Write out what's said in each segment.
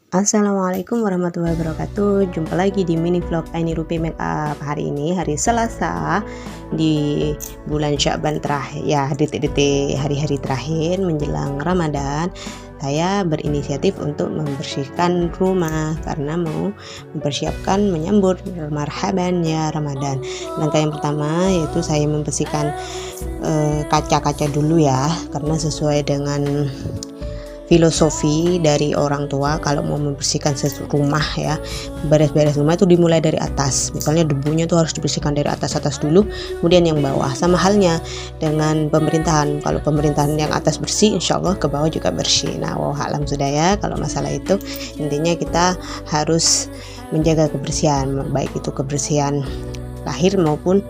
Assalamualaikum warahmatullahi wabarakatuh. Jumpa lagi di mini vlog Aini Rupi Makeup. Hari ini hari Selasa di bulan Sya'ban terakhir, ya detik-detik hari-hari terakhir menjelang Ramadan. Saya berinisiatif untuk membersihkan rumah karena mau mempersiapkan menyambut marhaban ya Ramadan. Langkah yang pertama yaitu saya membersihkan kaca-kaca dulu ya, karena sesuai dengan filosofi dari orang tua kalau mau membersihkan rumah ya, beres-beres rumah itu dimulai dari atas. Misalnya debunya itu harus dibersihkan dari atas dulu, kemudian yang bawah. Sama halnya dengan pemerintahan, kalau pemerintahan yang atas bersih, insya Allah ke bawah juga bersih. Nah, alam sudah ya kalau masalah itu. Intinya kita harus menjaga kebersihan, baik itu kebersihan lahir maupun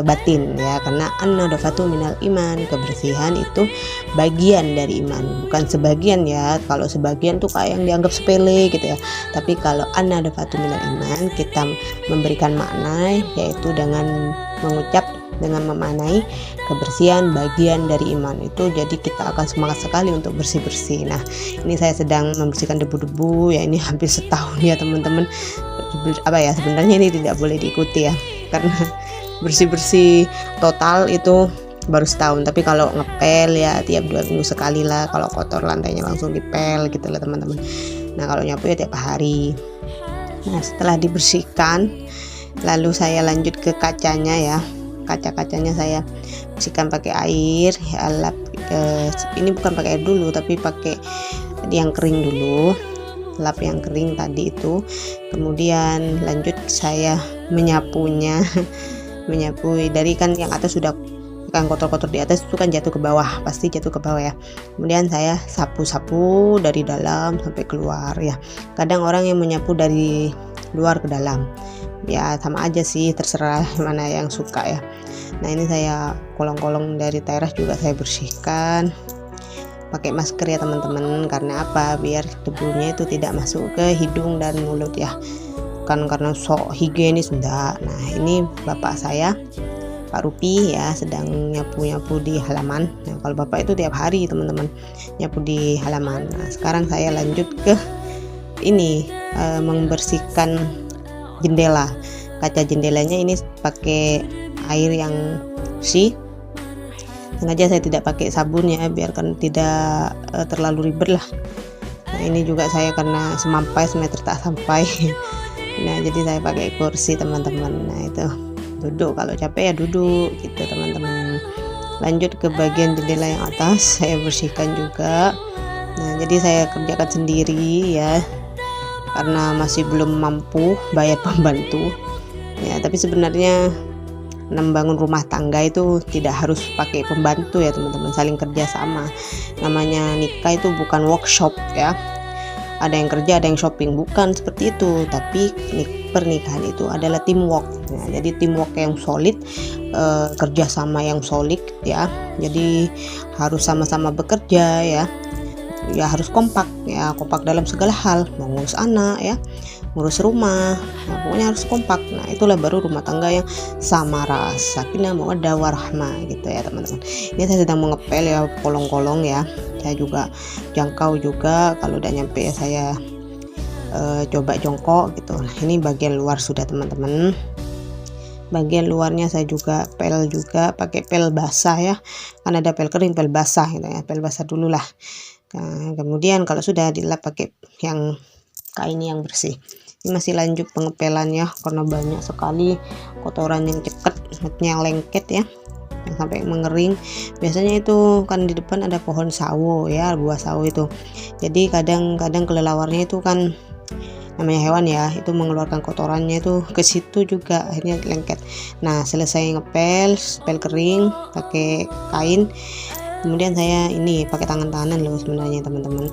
batin ya, karena an-nadhafatu minal iman, kebersihan itu bagian dari iman, bukan sebagian ya. Kalau sebagian tuh kayak yang dianggap sepele gitu ya, tapi kalau an-nadhafatu minal iman, kita memberikan makna yaitu dengan mengucap, dengan memaknai kebersihan bagian dari iman itu, jadi kita akan semangat sekali untuk bersih-bersih. Nah, ini saya sedang membersihkan debu-debu ya, ini hampir setahun ya teman-teman. Apa ya, sebenarnya ini tidak boleh diikuti ya, karena bersih-bersih total itu baru setahun, tapi kalau ngepel ya tiap 2 minggu sekali lah. Kalau kotor lantainya langsung dipel gitu lah teman-teman. Nah, kalau nyapu ya tiap hari. Nah, setelah dibersihkan lalu saya lanjut ke kacanya ya. Kaca-kacanya saya bersihkan pakai air ya, lap ini bukan pakai air dulu tapi pakai yang kering dulu, lap yang kering tadi itu. Kemudian lanjut saya menyapunya menyapu dari kan yang atas sudah kan kotor-kotor di atas itu kan jatuh ke bawah, pasti jatuh ke bawah ya. Kemudian saya sapu-sapu dari dalam sampai keluar ya. Kadang orang yang menyapu dari luar ke dalam ya, sama aja sih, terserah mana yang suka ya. Nah, ini saya kolong-kolong dari teras juga saya bersihkan pakai masker ya teman-teman. Karena apa? Biar debunya itu tidak masuk ke hidung dan mulut ya, kan karena sok higienis enggak. Nah, ini bapak saya Pak Rupi ya sedang nyapu-nyapu di halaman. Nah, kalau bapak itu tiap hari teman-teman nyapu di halaman. Nah, sekarang saya lanjut ke ini membersihkan jendela. Kaca jendelanya ini pakai air yang bersih. Sengaja saya tidak pakai sabun ya, biarkan tidak terlalu ribet lah. Nah, ini juga saya karena semampai semeter tak sampai. Nah, jadi saya pakai kursi teman-teman. Nah, itu duduk, kalau capek ya duduk gitu teman-teman. Lanjut ke bagian jendela yang atas saya bersihkan juga. Nah, jadi saya kerjakan sendiri ya, karena masih belum mampu bayar pembantu ya. Tapi sebenarnya membangun rumah tangga itu tidak harus pakai pembantu ya teman-teman, saling kerja sama. Namanya nikah itu bukan workshop ya, ada yang kerja ada yang shopping, bukan seperti itu. Tapi pernikahan itu adalah teamwork. Nah, jadi teamwork yang solid, kerjasama yang solid ya. Jadi harus sama-sama bekerja ya, harus kompak ya, kompak dalam segala hal, mau ngurus anak ya, ngurus rumah, nah, pokoknya harus kompak. Nah, itulah baru rumah tangga yang samaras, sakinah mawaddah warahmah gitu ya teman-teman. Ini saya sedang mengepel ya kolong-kolong ya. Saya juga jangkau juga, kalau udah nyampe ya saya coba jongkok gitu. Nah, ini bagian luar sudah teman-teman. Bagian luarnya saya juga pel juga pakai pel basah ya, kan ada pel kering pel basah gitu ya. Pel basah dulu lah. Nah, kemudian kalau sudah dilap pakai yang kain yang bersih. Ini masih lanjut pengepelannya karena banyak sekali kotoran yang cekat, yang lengket ya, yang sampai mengering. Biasanya itu kan di depan ada pohon sawo ya, buah sawo itu. Jadi kadang-kadang kelelawarnya itu kan namanya hewan ya, itu mengeluarkan kotorannya itu ke situ juga, akhirnya lengket. Nah, selesai ngepel, pel kering pakai kain. Kemudian saya ini pakai tangan-tangan loh sebenarnya teman-teman,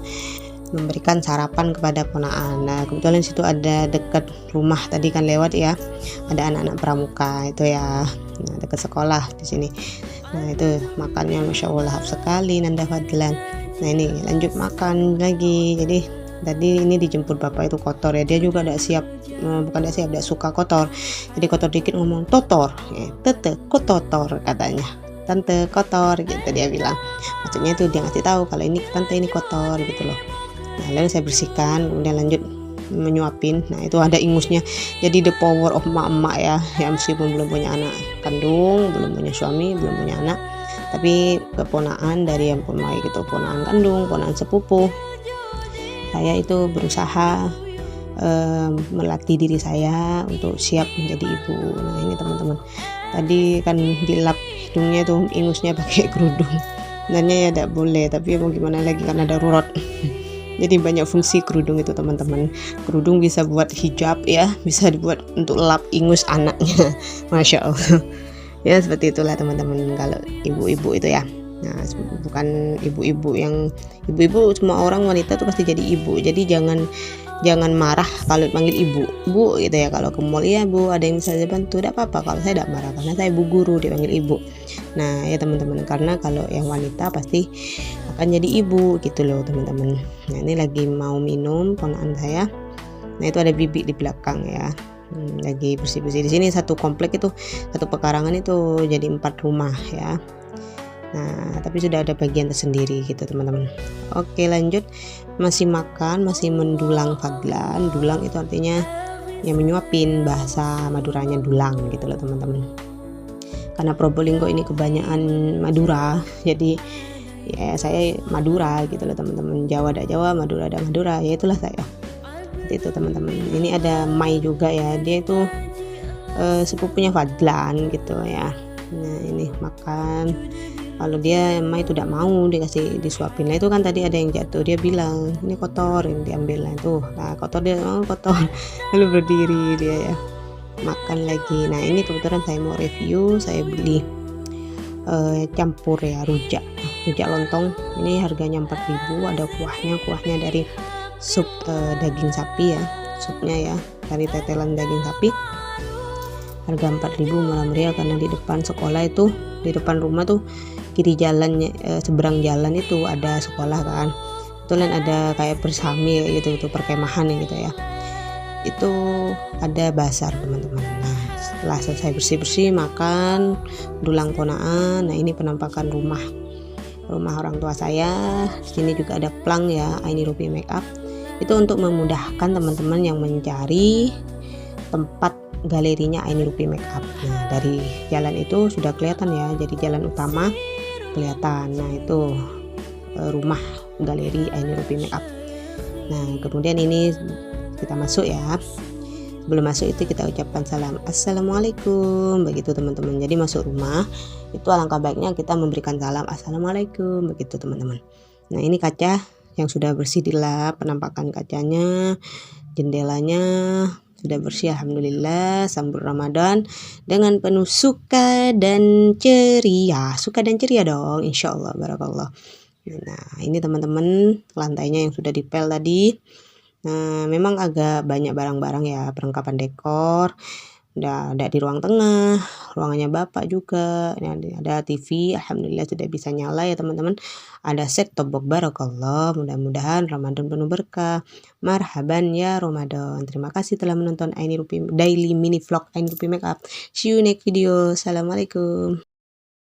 memberikan sarapan kepada ponaan. Nah, kebetulan situ ada dekat rumah tadi kan lewat ya, ada anak-anak pramuka itu ya, nah, dekat sekolah di sini. Nah, itu makannya masya Allah lahap sekali, nanda fadlan. Nah, ini lanjut makan lagi. Jadi tadi ini dijemput bapak itu kotor ya, dia juga tidak siap, bukan tidak siap, tidak suka kotor. Jadi kotor dikit ngomong totor ya, tete kok totor katanya, tante kotor gitu dia bilang. Maksudnya itu dia ngasih tahu kalau ini tante ini kotor gitu loh. Nah, lalu saya bersihkan, kemudian lanjut menyuapin. Nah, itu ada ingusnya. Jadi the power of emak-emak ya, ya meskipun belum punya anak kandung, belum punya suami, belum punya anak, tapi keponaan dari yang pemakai gitu, ponaan kandung, ponaan sepupu, saya itu berusaha melatih diri saya untuk siap menjadi ibu. Nah, ini teman-teman, tadi kan dilap hidungnya tuh ingusnya pakai kerudung, sebenarnya ya tidak boleh, tapi ya mau gimana lagi karena darurat. Jadi banyak fungsi kerudung itu teman-teman. Kerudung bisa buat hijab ya, bisa dibuat untuk lap ingus anaknya. Masya Allah. Ya seperti itulah teman-teman kalau ibu-ibu itu ya. Nah, bukan ibu-ibu yang ibu-ibu, semua orang wanita tuh pasti jadi ibu. Jadi jangan marah kalau panggil ibu gitu ya. Kalau ke mall, ya bu ada yang bisa saya bantu, tidak apa-apa. Kalau saya tidak marah karena saya bu guru dipanggil ibu. Nah ya teman-teman, karena kalau yang wanita pasti akan jadi ibu gitu loh teman-teman. Nah ini lagi mau minum ponaan saya. Nah itu ada bibik di belakang ya, lagi bersih-bersih. Di sini satu komplek itu, satu pekarangan itu jadi 4 rumah ya. Nah tapi sudah ada bagian tersendiri gitu teman-teman. Oke lanjut, masih makan, masih mendulang fadlan. Dulang itu artinya yang menyuapin, bahasa Maduranya dulang gitu loh teman-teman. Karena Probolinggo ini kebanyakan Madura, jadi ya saya Madura gitu loh teman-teman. Jawa ada Jawa, Madura ada Madura, ya itulah saya. Seperti itu teman-teman. Ini ada Mai juga ya, dia itu sepupunya Fadlan gitu ya. Nah ini makan. Kalau dia Mai itu tidak mau dikasih disuapin. Nah itu kan tadi ada yang jatuh, dia bilang ini kotor, yang diambil. Nah itu, nah kotor, dia mau kotor, lalu berdiri dia ya makan lagi. Nah ini kebetulan saya mau review, saya beli campur ya, rujak lontong. Ini harganya 4.000, ada kuahnya dari sup daging sapi ya, supnya ya dari tetelan daging sapi. Harga 4.000 murah meriah karena di depan sekolah itu, di depan rumah tuh kiri jalannya, seberang jalan itu ada sekolah kan. Kebetulan ada kayak bersami gitu, itu perkemahan gitu ya. Itu ada bazar teman-teman. Nah setelah selesai bersih-bersih makan, dulang ponaan. Nah ini penampakan rumah orang tua saya. Di sini juga ada plang ya, Aini Rupi Makeup. Itu untuk memudahkan teman-teman yang mencari tempat galerinya Aini Rupi Makeup. Nah dari jalan itu sudah kelihatan ya, jadi jalan utama kelihatan. Nah itu rumah galeri Aini Rupi Makeup. Nah kemudian ini kita masuk ya. Sebelum masuk itu kita ucapkan salam, assalamualaikum, begitu teman-teman. Jadi masuk rumah itu alangkah baiknya kita memberikan salam assalamualaikum, begitu teman-teman. Nah ini kaca yang sudah bersih dilap, penampakan kacanya, jendelanya sudah bersih alhamdulillah. Sambut Ramadan dengan penuh suka dan ceria, dong insyaallah, barakallah. Nah ini teman-teman lantainya yang sudah dipel tadi. Nah memang agak banyak barang-barang ya, perlengkapan dekor. Udah ada di ruang tengah, ruangannya bapak juga. Nah, ada TV, alhamdulillah sudah bisa nyala ya teman-teman. Ada set top box, barakallah. Mudah-mudahan Ramadan penuh berkah. Marhaban ya Ramadan. Terima kasih telah menonton Aini Rupi Daily Mini Vlog Aini Rupi Makeup. See you next video. Assalamualaikum.